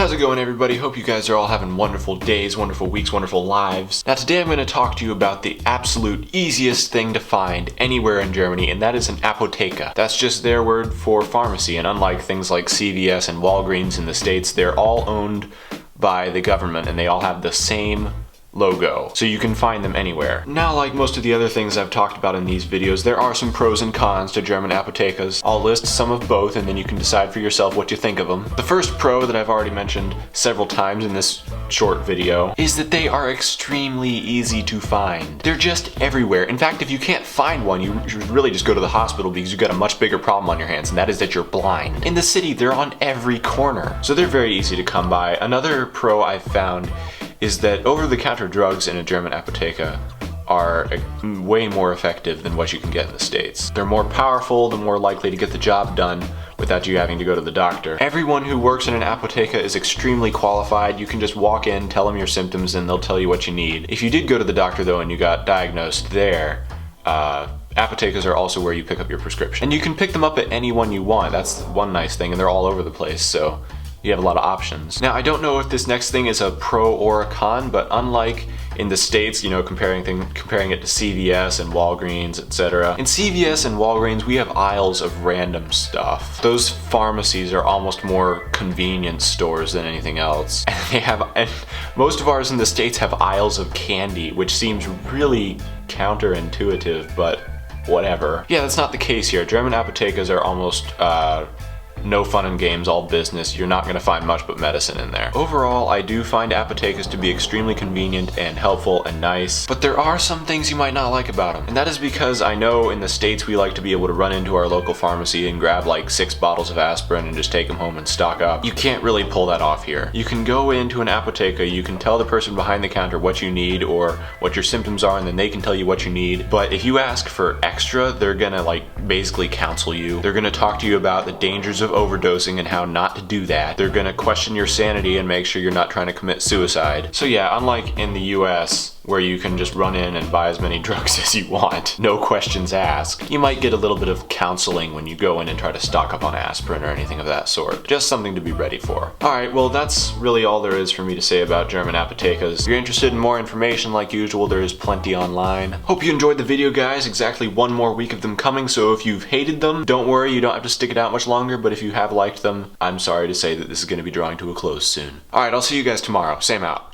How's it going, everybody? Hope you guys are all having wonderful days, wonderful weeks, wonderful lives. Now today I'm going to talk to you about the absolute easiest thing to find anywhere in Germany, and that is an Apotheke. That's just their word for pharmacy, and unlike things like CVS and Walgreens in the States, they're all owned by the government and they all have the same logo, so you can find them anywhere. Now, like most of the other things I've talked about in these videos, there are some pros and cons to German apothekas. I'll list some of both and then you can decide for yourself what you think of them. The first pro that I've already mentioned several times in this short video is that they are extremely easy to find. They're just everywhere. In fact, if you can't find one, you should really just go to the hospital because you've got a much bigger problem on your hands, and that is that you're blind. In the city, they're on every corner, so they're very easy to come by. Another pro I've found is that over-the-counter drugs in a German apotheke are way more effective than what you can get in the States. They're more powerful, they're more likely to get the job done without you having to go to the doctor. Everyone who works in an apotheke is extremely qualified. You can just walk in, tell them your symptoms, and they'll tell you what you need. If you did go to the doctor though and you got diagnosed there, apothekas are also where you pick up your prescription. And you can pick them up at any one you want. That's one nice thing, and they're all over the place, so you have a lot of options. Now, I don't know if this next thing is a pro or a con, but unlike in the States, you know, comparing it to CVS and Walgreens, etc. In CVS and Walgreens, we have aisles of random stuff. Those pharmacies are almost more convenience stores than anything else. And most of ours in the States have aisles of candy, which seems really counterintuitive, but whatever. Yeah, that's not the case here. German apothekas are almost no fun and games, all business. You're not going to find much but medicine in there. Overall, I do find apothekas to be extremely convenient and helpful and nice, but there are some things you might not like about them. And that is because I know in the States we like to be able to run into our local pharmacy and grab like 6 bottles of aspirin and just take them home and stock up. You can't really pull that off here. You can go into an apotheke, you can tell the person behind the counter what you need or what your symptoms are, and then they can tell you what you need. But if you ask for extra, they're gonna like basically counsel you. They're gonna talk to you about the dangers of overdosing and how not to do that. They're gonna question your sanity and make sure you're not trying to commit suicide. So yeah, unlike in the US, where you can just run in and buy as many drugs as you want, no questions asked, you might get a little bit of counseling when you go in and try to stock up on aspirin or anything of that sort. Just something to be ready for. Alright, well that's really all there is for me to say about German apothekas. If you're interested in more information, like usual, there is plenty online. Hope you enjoyed the video, guys. Exactly one more week of them coming, so if you've hated them, don't worry, you don't have to stick it out much longer, but if you have liked them, I'm sorry to say that this is going to be drawing to a close soon. Alright, I'll see you guys tomorrow. Same out.